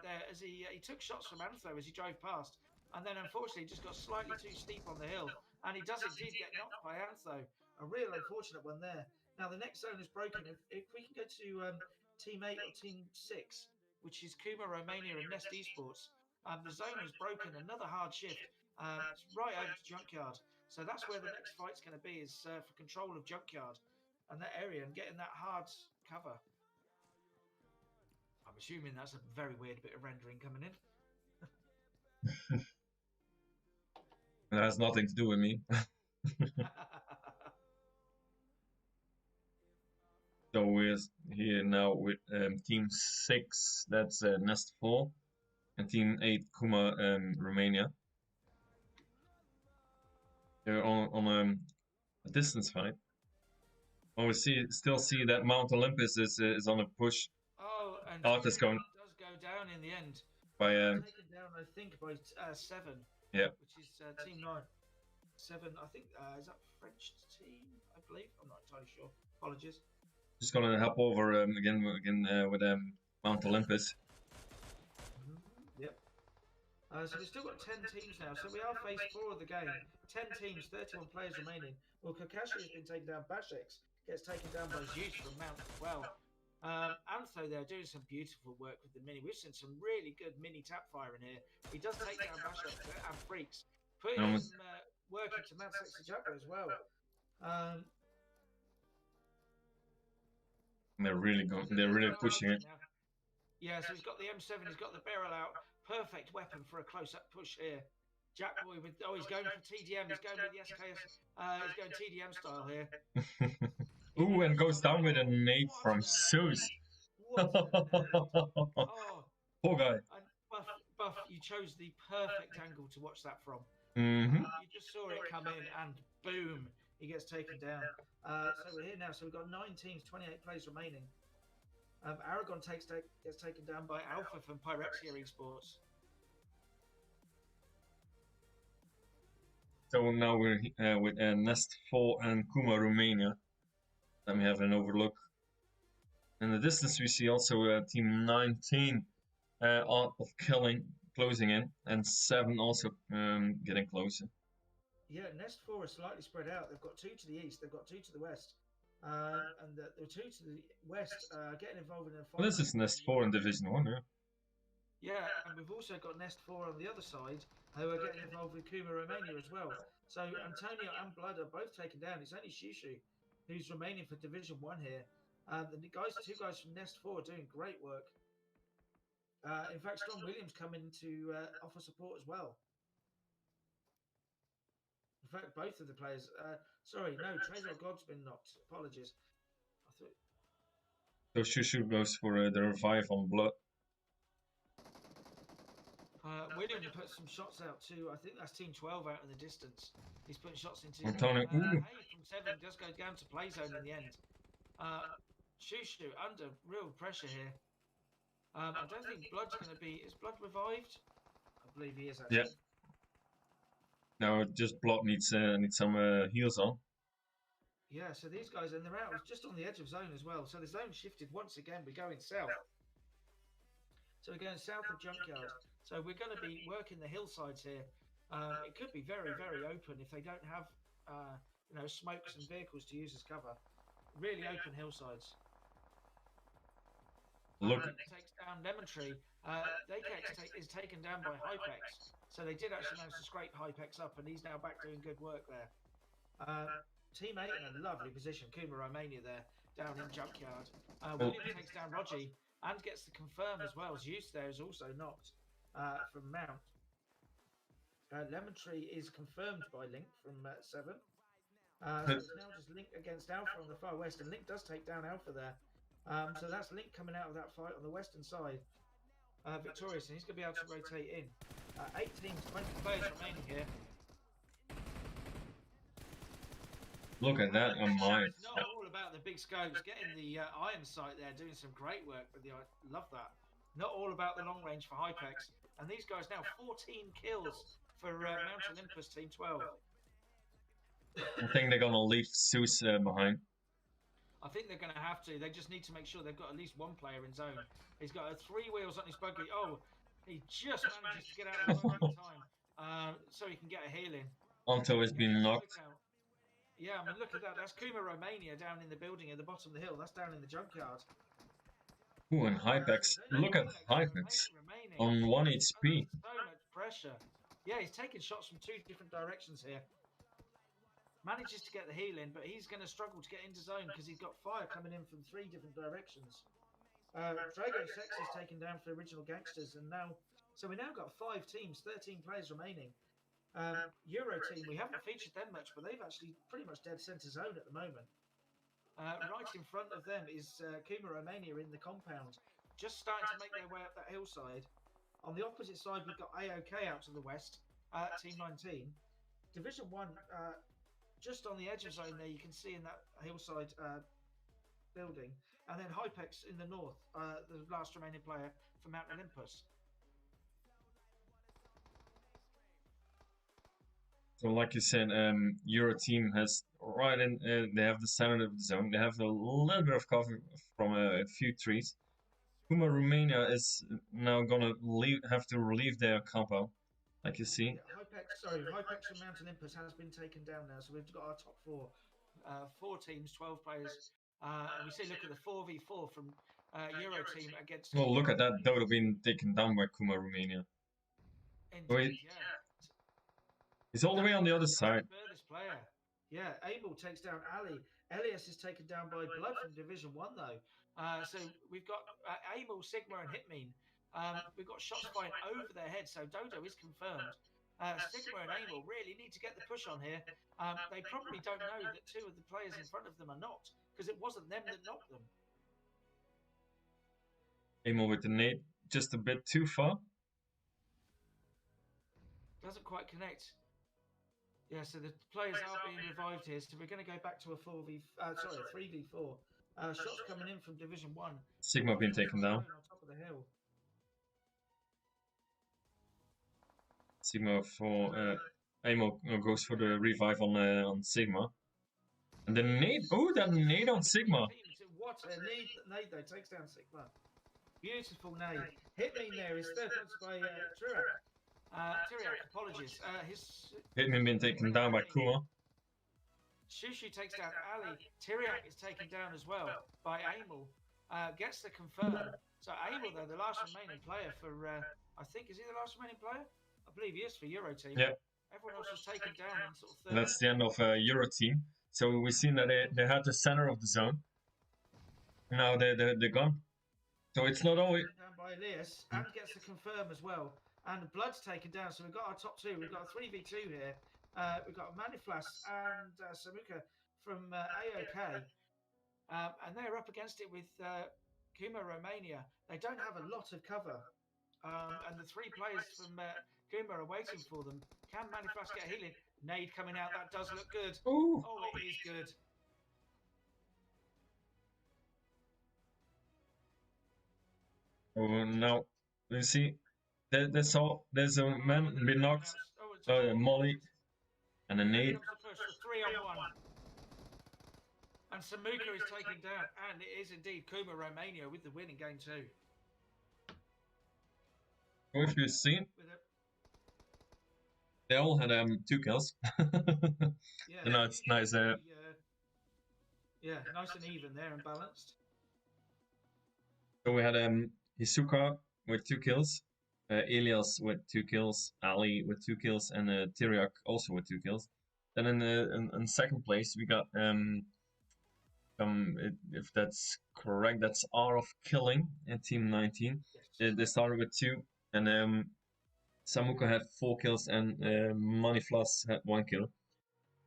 there as he took shots from Antho as he drove past, and then unfortunately just got slightly too steep on the hill, and he does indeed get knocked by Antho. A real unfortunate one there. Now the next zone is broken. If we can go to Team 8 or Team 6, which is Kuma Romania and Nest Esports, the zone is broken. Another hard shift. It's right over to Junkyard. So that's where the next fight's going to be, is for control of Junkyard and that area and getting that hard cover. I'm assuming that's a very weird bit of rendering coming in. That has nothing to do with me. So we're here now with Team 6, that's Nest 4, and Team 8, Kuma Romania. They're on a distance fight. Well, we still see that Mount Olympus is on a push. Oh, and does go down in the end. By taken down, I think, by 7. Yeah. Which is Team 9. 7, I think, is that French team? I believe. I'm not entirely sure. Apologies. Just gonna hop over again with Mount Olympus. Yep. So we've still got 10 teams now. So we are phase 4 of the game. 10 teams, 31 players remaining. Well, Kakashi has been taken down. Bashex gets taken down by Zeus from Mount as well. Antho, they're doing some beautiful work with the mini. We've seen some really good mini tap fire in here. He does take down Bashex and Freaks. Putting some work into Mad Sexy Jabba as well. They're really pushing it. Yeah, so he's got the M7, he's got the barrel out. Perfect weapon for a close-up push here. Jackboy with he's going for TDM. He's going with the SKS. He's going TDM style here. Ooh, and goes down with a nade from Zeus. Oh, poor guy. And Buff, you chose the perfect angle to watch that from. Mm-hmm. You just saw it come in, and boom, he gets taken down. So we're here now. So we've got 9 teams, 28 players remaining. Aragon gets taken down by Alpha from Pyrexia Esports. So now we're with Nest 4 and Kuma, Romania. Let me have an overlook. In the distance, we see also Team 19, Art of Killing, closing in, and 7 also getting closer. Yeah, Nest 4 is slightly spread out. They've got 2 to the east, they've got 2 to the west. And the 2 to the west getting involved in a fight. Well, this is Nest 4 in Division 1, yeah? Yeah, and we've also got Nest 4 on the other side, who are getting involved with Kuma, Romania as well. So Antonio and Blood are both taken down. It's only Shushu who's remaining for Division 1 here. The guys, 2 guys from Nest 4 are doing great work. In fact, Strong Williams coming to offer support as well. In fact, both of the players. Sorry, no, Trezor God's been knocked. Apologies. I thought. So Shushu goes for the revive on Blood. William put some shots out too. I think that's Team 12 out in the distance. He's putting shots into. Antonio, Hey, from 7 just goes down to play zone in the end. Shushu under real pressure here. I don't think Blood's going to be. Is Blood revived? I believe he is actually. Yeah. No, just Blood needs some heals on. Yeah, so these guys, and they're out just on the edge of zone as well. So the zone shifted once again. We're going south. So we're going south of Junkyard. So we're going to be working the hillsides here. It could be very, very open if they don't have, smokes and vehicles to use as cover. Really open hillsides. Look. Takes down Lemon Tree. Is taken down by Hypex. So they did actually manage to scrape Hypex up, and he's now back doing good work there. Team 8 in a lovely position. Kuma, Romania there, down in Junkyard. William takes down Rogi and gets the confirm as well. Zeus there is also knocked from Mount. Lemon Tree is confirmed by Link from 7. So it's now just Link against Alpha on the far west, and Link does take down Alpha there. So that's Link coming out of that fight on the western side. Victorious, and he's going to be able to rotate in. 8 teams, 20 players remaining here. Look at that on mine. It's not all about the big scopes. Getting the iron sight there, doing some great work with the iron. Love that. Not all about the long range for Hypex. And these guys now 14 kills for Mount Olympus Team 12. I think they're gonna leave Zeus behind. I think they're going to have to. They just need to make sure they've got at least 1 player in zone. He's got 3 wheels on his buggy. Oh, he just manages to get out of the way in time so he can get a heal in. Anto has been knocked. Yeah, I mean, look at that. That's Kuma, Romania down in the building at the bottom of the hill. That's down in the junkyard. Ooh, and Hypex. Look at Hypex on 1 HP. So much pressure. Yeah, he's taking shots from 2 different directions here. Manages to get the heal in, but he's going to struggle to get into zone because he's got fire coming in from 3 different directions. Drago Sex is taken down for Original Gangsters, and now, so we now got 5 teams, 13 players remaining. Euro team, we haven't featured them much, but they've actually pretty much dead center zone at the moment. Right in front of them is Kuma, Romania in the compound, just starting to make their way up that hillside. On the opposite side, we've got AOK out to the west, Team 19. Division 1, just on the edge of zone there, you can see in that hillside building. And then Hypex in the north, the last remaining player from Mount Olympus. So like you said, Euro team has right in, they have the center of the zone. They have a little bit of cover from a few trees. Kuma, Romania is now gonna have to relieve their compound, like you see. Yeah, Hypex from Mount Olympus has been taken down now, so we've got our top 4. 4 teams, 12 players. And we see, look at the 4v4 from Euro team against... Well, look at that Dodo being taken down by Kuma, Romania. Indeed, yeah. He's all the way on the other side. Player. Yeah, Abel takes down Ali. Elias is taken down by Blood from Division 1, though. So we've got Abel, Sigma, and Hitmean. We've got shots fired over their heads, so Dodo is confirmed. Stigma and Amel really need to get the push on here. They probably don't know that two of the players in front of them are knocked, because it wasn't them that knocked them. Amel with the nade, just a bit too far. Doesn't quite connect. Yeah, so the players are being revived here, so we're going to go back to a 3v4. Shots coming in from Division 1. Sigma being taken down. On top of the hill. Sigma for Amel goes for the revive on Sigma. And the nade, oh, that nade on Sigma. What a nade though, takes down Sigma. Beautiful nade. Hitman there is third points by Tyriak, apologies. Hitman being taken down by Kuma. Shushu takes down Ali. Tyriak is taken down as well by Amel. Gets the confirm. So Amel, though, the last remaining player for, I think, is he the last remaining player? I believe he is for Euro team. Yeah. Everyone else was taken down in sort of third. That's the end of Euro team. So we've seen that they had the center of the zone. Now they're gone. So it's not only down by Elias and gets the confirm as well. And Blood's taken down. So we've got our top two. We've got a 3v2 here. We've got Maniflas and Samuka from AOK. And they're up against it with Kuma Romania. They don't have a lot of cover. And the three players from Kuma are waiting for them. Can Maniflas get healing? Nade coming out. That does look good. Ooh. Oh, it is good. Oh, now you see, that's all. There's a man been knocked. Molly and a nade. Push for 3-on-1. And Samuka is taken down, and it is indeed Kuma Romania with the win in game 2. If you've seen, they all had 2 kills. Yeah, no, it's nice. Yeah, nice and even there and balanced. So we had Hisuka with 2 kills, Elias with 2 kills, Ali with 2 kills, and Tyriak also with 2 kills. Then in second place we got if that's correct, that's R of Killing in Team 19. Yes. They started with 2, and Samuka had 4 kills, and Maniflas had 1 kill.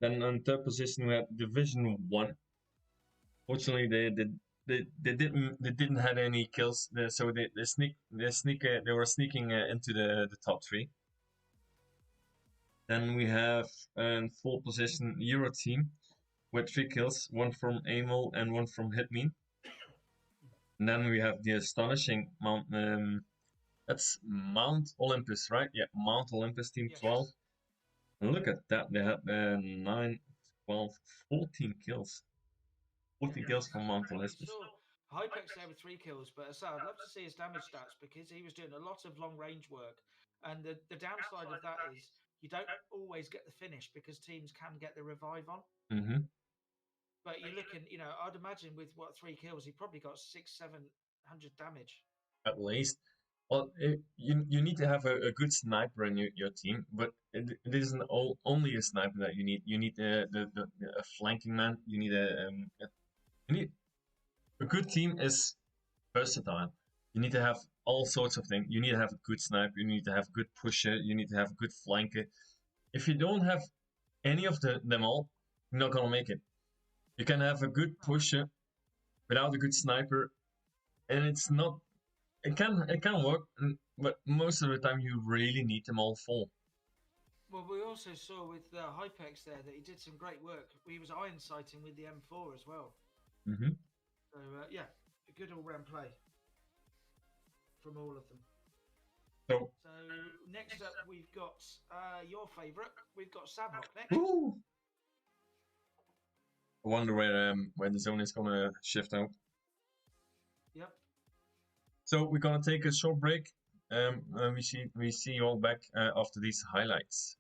Then in third position we had Division 1. Fortunately, they didn't have any kills, so they were sneaking into the top 3. Then we have in fourth position Euro team with 3 kills, 1 from Amel and 1 from Hitman. And then we have the astonishing that's Mount Olympus, right? Yeah, Mount Olympus team 12. And look at that, they had 9, 12, 14 kills. 14 kills from Mount Olympus. Hypex there with 3 kills, but I'd love to see his damage stats because he was doing a lot of long range work. And the downside of that is you don't always get the finish because teams can get the revive on. Mm-hmm. But you're looking, I'd imagine with 3 kills, he probably got 600-700 damage. At least. Well, you need to have a good sniper in your team, but it isn't only a sniper that you need. You need a flanking man. You need a good team is versatile. You need to have all sorts of things. You need to have a good sniper. You need to have a good pusher. You need to have a good flanker. If you don't have any of them all, you're not gonna make it. You can have a good pusher without a good sniper, and it's not. It can work, but most of the time you really need them all 4. Well, we also saw with Hypex there that he did some great work. He was iron sighting with the M4 as well. Mm-hmm. So yeah, a good all-round play from all of them. So next up we've got your favourite. We've got Savok next. Ooh. I wonder where the zone is gonna shift out. Yep. So we're gonna take a short break. And we see you all back after these highlights.